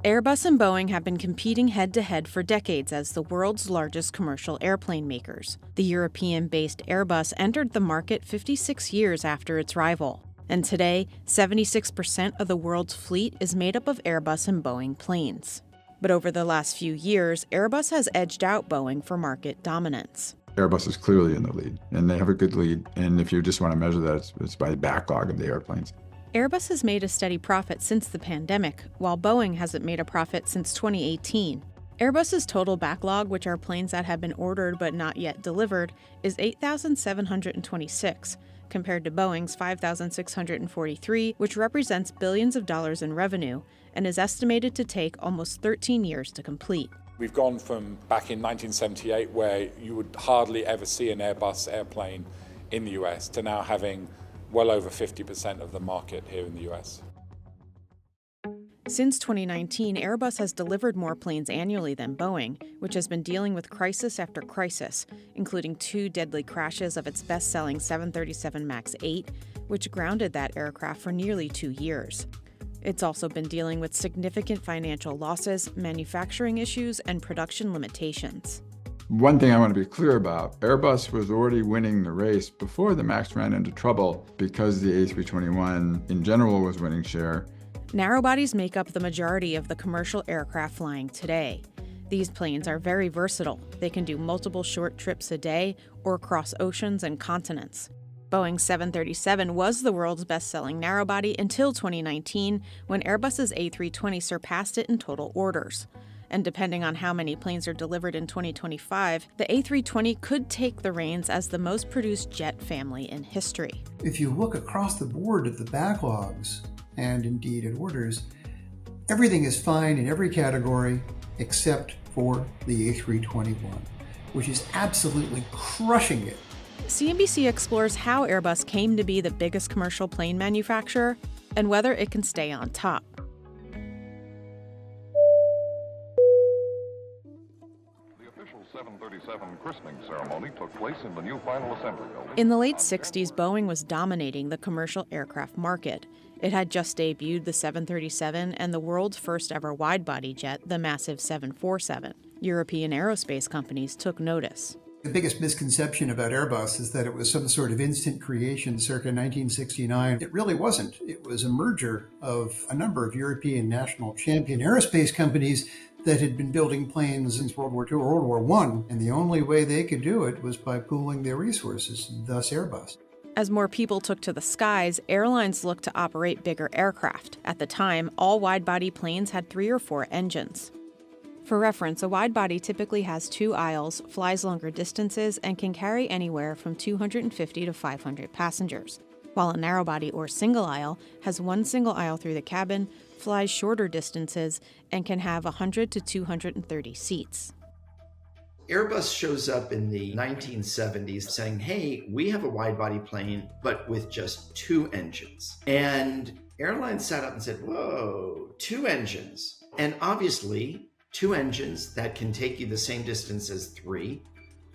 Airbus and Boeing have been competing head-to-head for decades as the world's largest commercial airplane makers. The European-based Airbus entered the market 56 years after its rival. And today, 76% of the world's fleet is made up of Airbus and Boeing planes. But over the last few years, Airbus has edged out Boeing for market dominance. Airbus is clearly in the lead, and they have a good lead. And if you just want to measure that, it's by the backlog of the airplanes. Airbus has made a steady profit since the pandemic, while Boeing hasn't made a profit since 2018. Airbus's total backlog, which are planes that have been ordered but not yet delivered, is 8,726, compared to Boeing's 5,643, which represents billions of dollars in revenue and is estimated to take almost 13 years to complete. We've gone from back in 1978, where you would hardly ever see an Airbus airplane in the US, to now having well over 50% of the market here in the US. Since 2019, Airbus has delivered more planes annually than Boeing, which has been dealing with crisis after crisis, including 2 deadly crashes of its best-selling 737 MAX 8, which grounded that aircraft for nearly 2 years. It's also been dealing with significant financial losses, manufacturing issues, and production limitations. One thing I want to be clear about, Airbus was already winning the race before the MAX ran into trouble because the A321 in general was winning share. Narrowbodies make up the majority of the commercial aircraft flying today. These planes are very versatile. They can do multiple short trips a day or cross oceans and continents. Boeing's 737 was the world's best-selling narrowbody until 2019, when Airbus's A320 surpassed it in total orders. And depending on how many planes are delivered in 2025, the A320 could take the reins as the most produced jet family in history. If you look across the board at the backlogs, and indeed at orders, everything is fine in every category except for the A321, which is absolutely crushing it. CNBC explores how Airbus came to be the biggest commercial plane manufacturer and whether it can stay on top. The official 737 christening ceremony took place in the new final assembly building. In the late 60s, Boeing was dominating the commercial aircraft market. It had just debuted the 737 and the world's first ever wide-body jet, the massive 747. European aerospace companies took notice. The biggest misconception about Airbus is that it was some sort of instant creation circa 1969. It really wasn't. It was a merger of a number of European national champion aerospace companies that had been building planes since World War II or World War I, and the only way they could do it was by pooling their resources, thus Airbus. As more people took to the skies, airlines looked to operate bigger aircraft. At the time, all wide-body planes had 3 or 4 engines. For reference, a wide-body typically has 2 aisles, flies longer distances, and can carry anywhere from 250 to 500 passengers, while a narrow-body or single aisle has 1 single aisle through the cabin, flies shorter distances, and can have 100 to 230 seats. Airbus shows up in the 1970s saying, hey, we have a wide-body plane, but with just 2 engines. And airlines sat up and said, whoa, 2 engines. And obviously, 2 engines that can take you the same distance as 3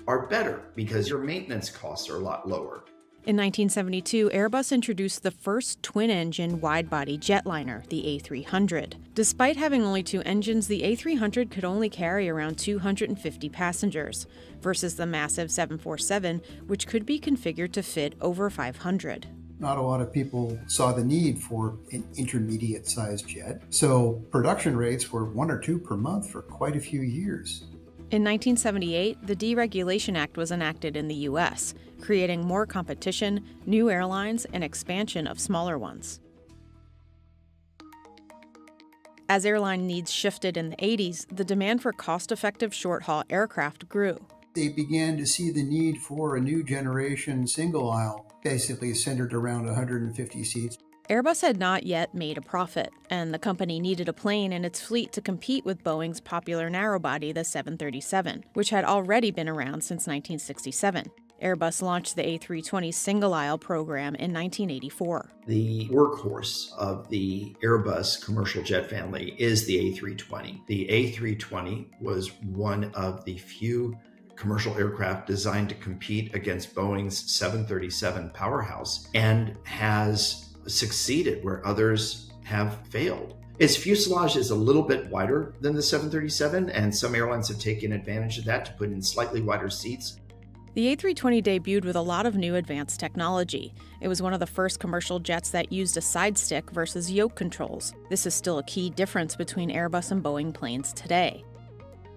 are better because your maintenance costs are a lot lower. In 1972, Airbus introduced the first twin-engine wide-body jetliner, the A300. Despite having only 2 engines, the A300 could only carry around 250 passengers, versus the massive 747, which could be configured to fit over 500. Not a lot of people saw the need for an intermediate-sized jet, so production rates were 1 or 2 per month for quite a few years. In 1978, the Deregulation Act was enacted in the U.S., creating more competition, new airlines, and expansion of smaller ones. As airline needs shifted in the 80s, the demand for cost-effective short-haul aircraft grew. They began to see the need for a new generation single aisle, basically centered around 150 seats. Airbus had not yet made a profit, and the company needed a plane in its fleet to compete with Boeing's popular narrowbody, the 737, which had already been around since 1967. Airbus launched the A320 single-aisle program in 1984. The workhorse of the Airbus commercial jet family is the A320. The A320 was one of the few commercial aircraft designed to compete against Boeing's 737 powerhouse and has succeeded where others have failed. Its fuselage is a little bit wider than the 737, and some airlines have taken advantage of that to put in slightly wider seats. The A320 debuted with a lot of new advanced technology. It was one of the first commercial jets that used a side stick versus yoke controls. This is still a key difference between Airbus and Boeing planes today.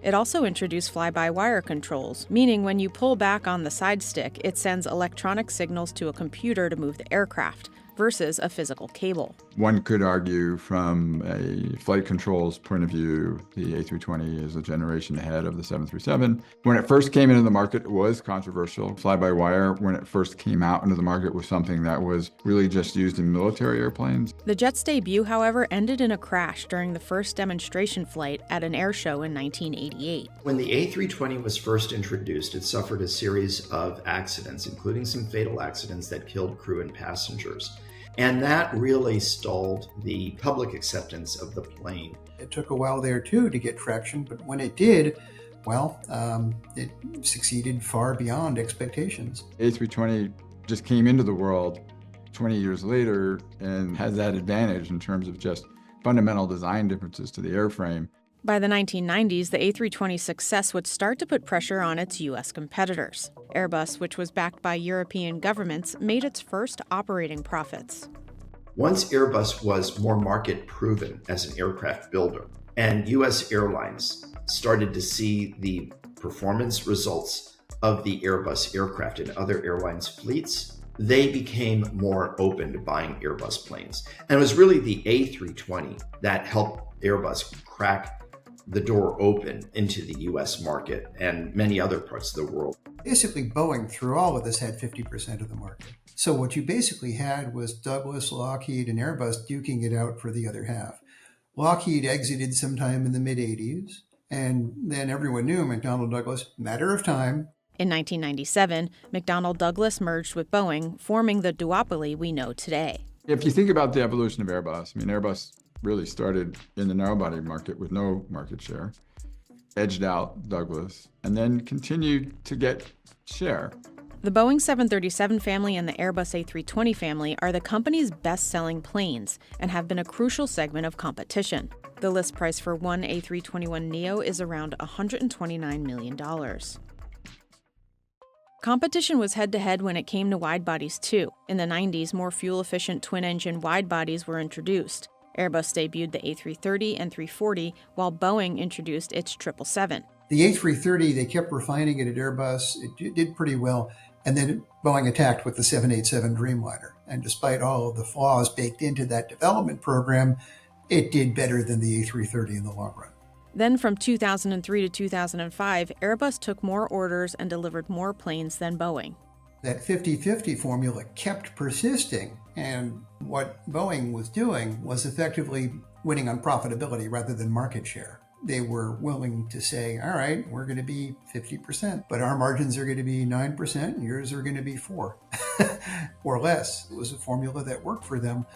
It also introduced fly-by-wire controls, meaning when you pull back on the side stick, it sends electronic signals to a computer to move the aircraft, versus a physical cable. One could argue from a flight controls point of view, the A320 is a generation ahead of the 737. When it first came into the market, it was controversial. Fly-by-wire, when it first came out into the market, was something that was really just used in military airplanes. The jet's debut, however, ended in a crash during the first demonstration flight at an air show in 1988. When the A320 was first introduced, it suffered a series of accidents, including some fatal accidents that killed crew and passengers. And that really stalled the public acceptance of the plane. It took a while there too to get traction, but when it did, well, it succeeded far beyond expectations. A320 just came into the world 20 years later and has that advantage in terms of just fundamental design differences to the airframe. By the 1990s, the A320's success would start to put pressure on its U.S. competitors. Airbus, which was backed by European governments, made its first operating profits. Once Airbus was more market-proven as an aircraft builder, and U.S. airlines started to see the performance results of the Airbus aircraft in other airlines' fleets, they became more open to buying Airbus planes. And it was really the A320 that helped Airbus crack the door open into the US market and many other parts of the world. Basically, Boeing, through all of this, had 50% of the market. So what you basically had was Douglas, Lockheed, and Airbus duking it out for the other half. Lockheed exited sometime in the mid-'80s, and then everyone knew McDonnell Douglas, matter of time. In 1997, McDonnell Douglas merged with Boeing, forming the duopoly we know today. If you think about the evolution of Airbus, Airbus really started in the narrow-body market with no market share, edged out Douglas, and then continued to get share. The Boeing 737 family and the Airbus A320 family are the company's best-selling planes and have been a crucial segment of competition. The list price for one A321neo is around $129 million. Competition was head-to-head when it came to wide-bodies, too. In the 90s, more fuel-efficient twin-engine wide-bodies were introduced. Airbus debuted the A330 and 340, while Boeing introduced its 777. The A330, they kept refining it at Airbus. It did pretty well. And then Boeing attacked with the 787 Dreamliner. And despite all of the flaws baked into that development program, it did better than the A330 in the long run. Then from 2003 to 2005, Airbus took more orders and delivered more planes than Boeing. That 50-50 formula kept persisting, and what Boeing was doing was effectively winning on profitability rather than market share. They were willing to say, all right, we're going to be 50%, but our margins are going to be 9% and yours are going to be 4% or less. It was a formula that worked for them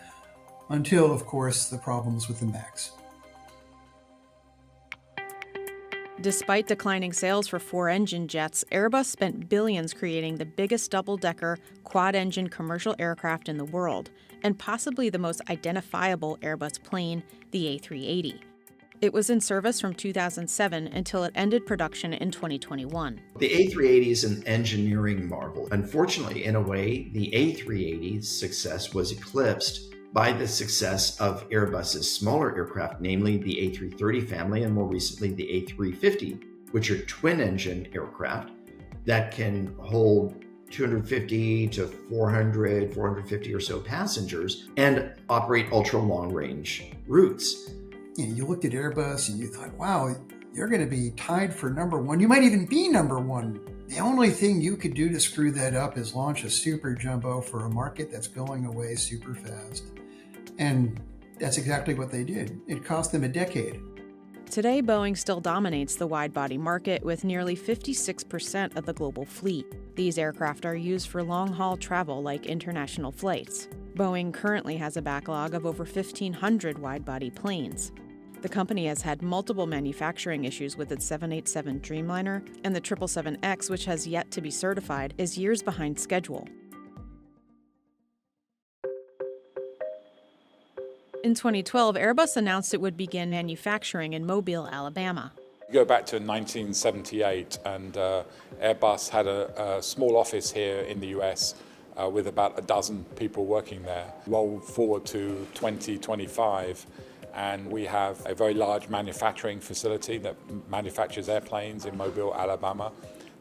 until, of course, the problems with the MAX. Despite declining sales for four-engine jets, Airbus spent billions creating the biggest double-decker, quad-engine commercial aircraft in the world, and possibly the most identifiable Airbus plane, the A380. It was in service from 2007 until it ended production in 2021. The A380 is an engineering marvel. Unfortunately, in a way, the A380's success was eclipsed by the success of Airbus's smaller aircraft, namely the A330 family and more recently the A350, which are twin-engine aircraft that can hold 250 to 450 or so passengers and operate ultra-long-range routes. You looked at Airbus and you thought, wow, you're going to be tied for number one. You might even be number one. The only thing you could do to screw that up is launch a super jumbo for a market that's going away super fast. And that's exactly what they did. It cost them a decade. Today, Boeing still dominates the wide-body market with nearly 56% of the global fleet. These aircraft are used for long-haul travel like international flights. Boeing currently has a backlog of over 1,500 wide-body planes. The company has had multiple manufacturing issues with its 787 Dreamliner, and the 777X, which has yet to be certified, is years behind schedule. In 2012, Airbus announced it would begin manufacturing in Mobile, Alabama. Go back to 1978, and Airbus had a small office here in the US with about a dozen people working there. Roll forward to 2025, and we have a very large manufacturing facility that manufactures airplanes in Mobile, Alabama.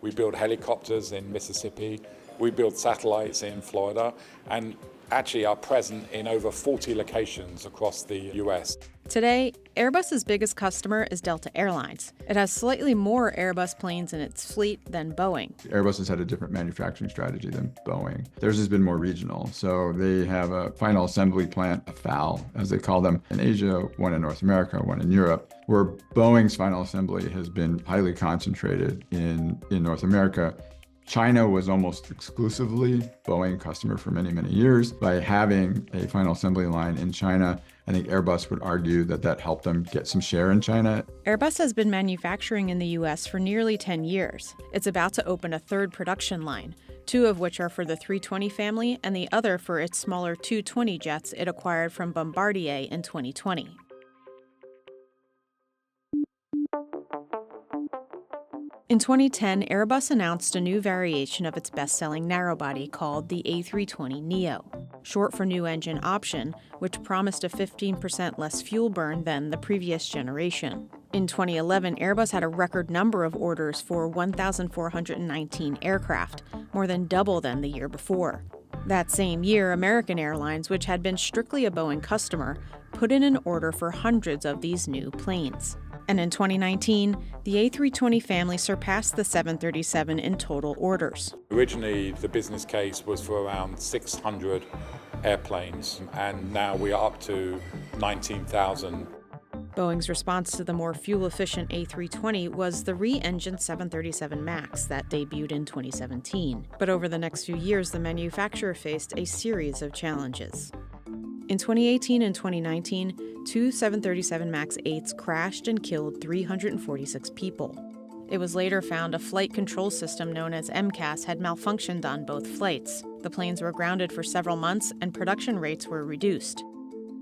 We build helicopters in Mississippi. We build satellites in Florida, and actually are present in over 40 locations across the US. Today, Airbus's biggest customer is Delta Airlines. It has slightly more Airbus planes in its fleet than Boeing. Airbus has had a different manufacturing strategy than Boeing. Theirs has been more regional. So they have a final assembly plant, a FAL, as they call them, in Asia, one in North America, one in Europe, where Boeing's final assembly has been highly concentrated in North America. China was almost exclusively Boeing customer for many, many years. By having a final assembly line in China, I think Airbus would argue that that helped them get some share in China. Airbus has been manufacturing in the U.S. for nearly 10 years. It's about to open a third production line, 2 of which are for the 320 family and the other for its smaller 220 jets it acquired from Bombardier in 2020. In 2010, Airbus announced a new variation of its best-selling narrowbody called the A320neo, short for New Engine Option, which promised a 15% less fuel burn than the previous generation. In 2011, Airbus had a record number of orders for 1,419 aircraft, more than double than the year before. That same year, American Airlines, which had been strictly a Boeing customer, put in an order for hundreds of these new planes. And in 2019, the A320 family surpassed the 737 in total orders. Originally, the business case was for around 600 airplanes, and now we are up to 19,000. Boeing's response to the more fuel-efficient A320 was the re-engined 737 MAX that debuted in 2017. But over the next few years, the manufacturer faced a series of challenges. In 2018 and 2019, 2 737 MAX 8s crashed and killed 346 people. It was later found a flight control system known as MCAS had malfunctioned on both flights. The planes were grounded for several months and production rates were reduced.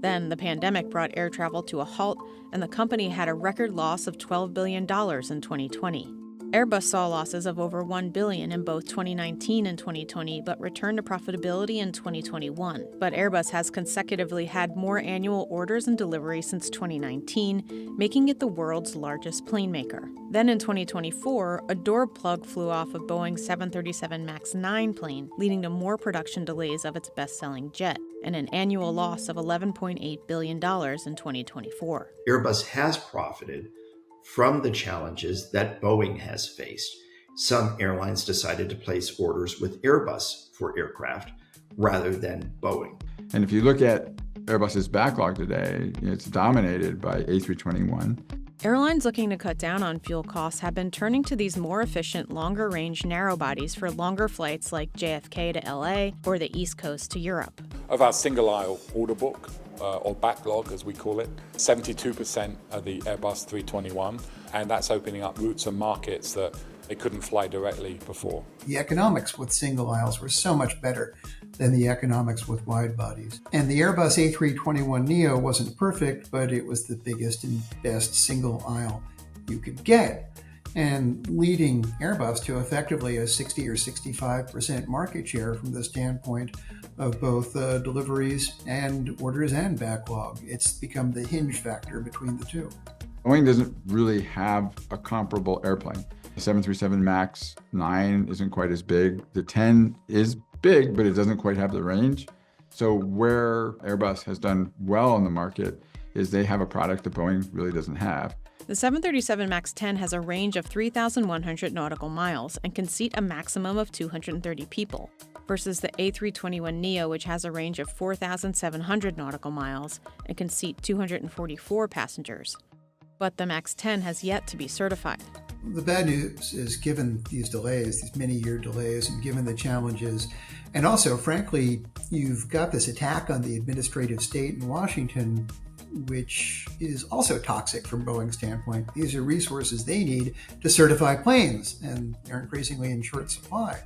Then the pandemic brought air travel to a halt, and the company had a record loss of $12 billion in 2020. Airbus saw losses of over $1 billion in both 2019 and 2020, but returned to profitability in 2021. But Airbus has consecutively had more annual orders and deliveries since 2019, making it the world's largest plane maker. Then in 2024, a door plug flew off a Boeing 737 MAX 9 plane, leading to more production delays of its best-selling jet, and an annual loss of $11.8 billion in 2024. Airbus has profited from the challenges that Boeing has faced. Some airlines decided to place orders with Airbus for aircraft rather than Boeing. And if you look at Airbus's backlog today, it's dominated by A321. Airlines looking to cut down on fuel costs have been turning to these more efficient, longer-range narrow bodies for longer flights like JFK to LA or the East Coast to Europe. Of our single-aisle order book, or backlog as we call it, 72% are the Airbus 321, and that's opening up routes and markets that they couldn't fly directly before. The economics with single aisles were so much better than the economics with wide bodies. And the Airbus A321neo wasn't perfect, but it was the biggest and best single aisle you could get, and leading Airbus to effectively a 60 or 65% market share from the standpoint of both deliveries and orders and backlog. It's become the hinge factor between the two. Boeing doesn't really have a comparable airplane. The 737 MAX 9 isn't quite as big. The 10 is big, but it doesn't quite have the range. So where Airbus has done well in the market is they have a product that Boeing really doesn't have. The 737 MAX 10 has a range of 3,100 nautical miles and can seat a maximum of 230 people, versus the A321neo, which has a range of 4,700 nautical miles and can seat 244 passengers. But the MAX 10 has yet to be certified. The bad news is, given these delays, these many-year delays, and given the challenges, and also, frankly, you've got this attack on the administrative state in Washington, which is also toxic from Boeing's standpoint. These are resources they need to certify planes, and they're increasingly in short supply.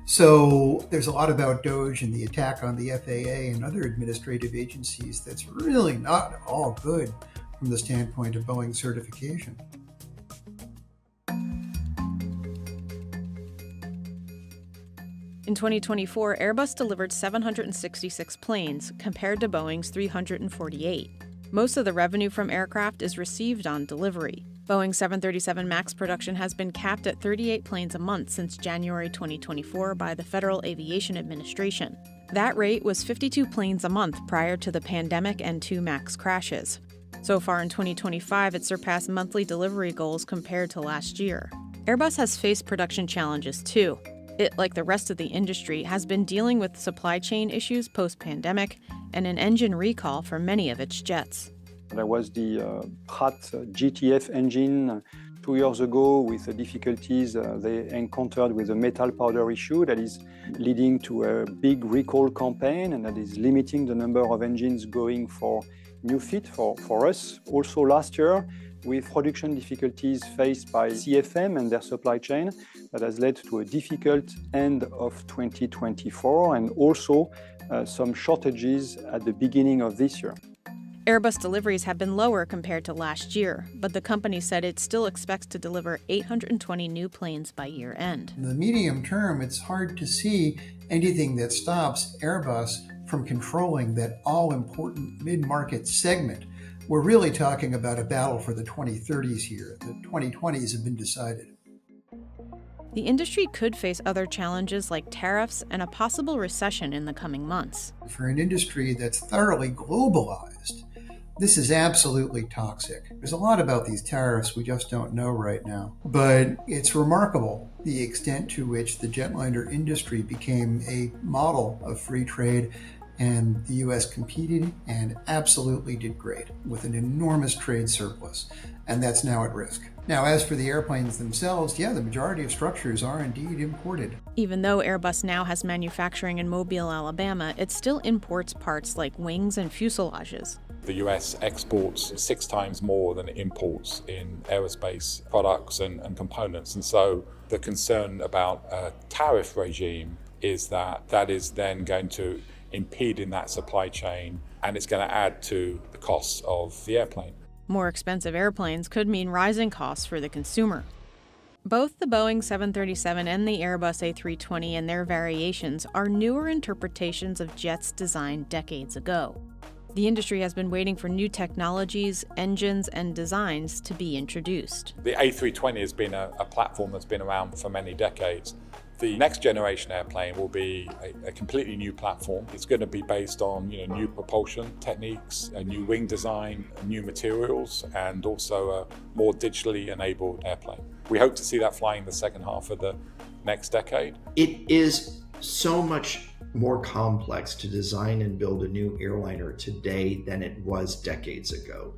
So there's a lot about DOGE and the attack on the FAA and other administrative agencies that's really not at all good from the standpoint of Boeing certification. In 2024, Airbus delivered 766 planes, compared to Boeing's 348. Most of the revenue from aircraft is received on delivery. Boeing 737 MAX production has been capped at 38 planes a month since January 2024 by the Federal Aviation Administration. That rate was 52 planes a month prior to the pandemic and 2 MAX crashes. So far in 2025, it surpassed monthly delivery goals compared to last year. Airbus has faced production challenges too. It, like the rest of the industry, has been dealing with supply chain issues post-pandemic and an engine recall for many of its jets. There was the Pratt GTF engine 2 years ago with the difficulties they encountered with the metal powder issue that is leading to a big recall campaign and that is limiting the number of engines going for new fit for us. Also last year, with production difficulties faced by CFM and their supply chain, that has led to a difficult end of 2024 and also some shortages at the beginning of this year. Airbus deliveries have been lower compared to last year, but the company said it still expects to deliver 820 new planes by year end. In the medium term, it's hard to see anything that stops Airbus from controlling that all-important mid-market segment. We're really talking about a battle for the 2030s here. The 2020s have been decided. The industry could face other challenges like tariffs and a possible recession in the coming months. For an industry that's thoroughly globalized, this is absolutely toxic. There's a lot about these tariffs we just don't know right now. But it's remarkable the extent to which the jetliner industry became a model of free trade, and the U.S. competed and absolutely did great with an enormous trade surplus, and that's now at risk. Now, as for the airplanes themselves, the majority of structures are indeed imported. Even though Airbus now has manufacturing in Mobile, Alabama, it still imports parts like wings and fuselages. The US exports 6 times more than it imports in aerospace products and components. And so the concern about a tariff regime is that is then going to impede in that supply chain, and it's going to add to the costs of the airplane. More expensive airplanes could mean rising costs for the consumer. Both the Boeing 737 and the Airbus A320 and their variations are newer interpretations of jets designed decades ago. The industry has been waiting for new technologies, engines, and designs to be introduced. The A320 has been a platform that's been around for many decades. The next generation airplane will be a completely new platform. It's going to be based on new propulsion techniques, a new wing design, new materials, and also a more digitally enabled airplane. We hope to see that flying the second half of the next decade. It is so much more complex to design and build a new airliner today than it was decades ago.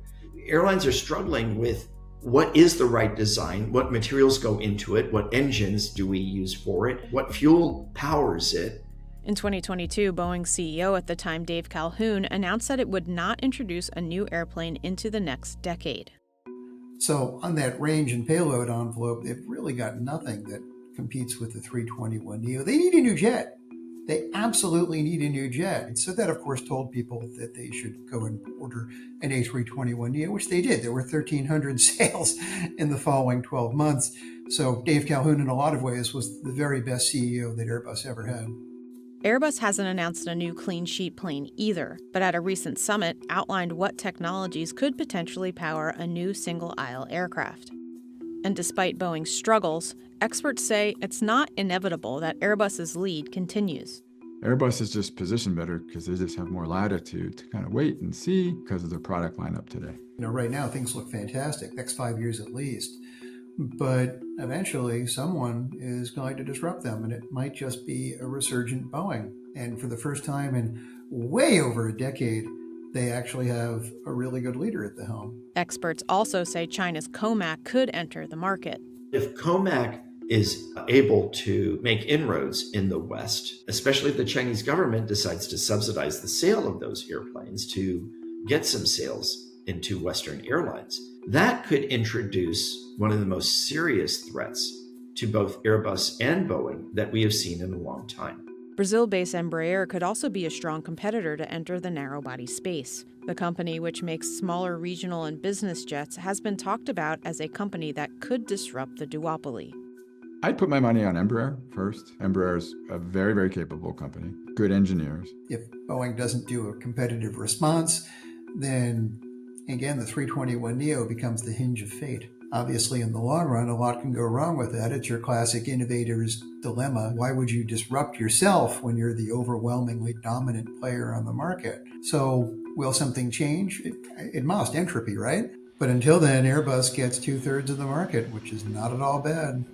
Airlines are struggling with what is the right design, what materials go into it, what engines do we use for it, what fuel powers it. In 2022, Boeing's CEO at the time, Dave Calhoun, announced that it would not introduce a new airplane into the next decade. So on that range and payload envelope, they've really got nothing that competes with the 321neo. They need a new jet. They absolutely need a new jet. And so that, of course, told people that they should go and order an A321neo, which they did. There were 1,300 sales in the following 12 months. So Dave Calhoun, in a lot of ways, was the very best CEO that Airbus ever had. Airbus hasn't announced a new clean sheet plane either, but at a recent summit outlined what technologies could potentially power a new single-aisle aircraft. And despite Boeing's struggles, experts say it's not inevitable that Airbus's lead continues. Airbus is just positioned better because they just have more latitude to kind of wait and see because of their product lineup today. Right now things look fantastic, next 5 years at least. But eventually someone is going to disrupt them, and it might just be a resurgent Boeing. And for the first time in way over a decade, they actually have a really good leader at the helm. Experts also say China's COMAC could enter the market. If COMAC is able to make inroads in the West, especially if the Chinese government decides to subsidize the sale of those airplanes to get some sales into Western airlines, that could introduce one of the most serious threats to both Airbus and Boeing that we have seen in a long time. Brazil-based Embraer could also be a strong competitor to enter the narrow-body space. The company, which makes smaller regional and business jets, has been talked about as a company that could disrupt the duopoly. I'd put my money on Embraer first. Embraer is a very, very capable company, good engineers. If Boeing doesn't do a competitive response, then again, the 321neo becomes the hinge of fate. Obviously, in the long run, a lot can go wrong with that. It's your classic innovator's dilemma. Why would you disrupt yourself when you're the overwhelmingly dominant player on the market? So will something change? It must. Entropy, right? But until then, Airbus gets 2/3 of the market, which is not at all bad.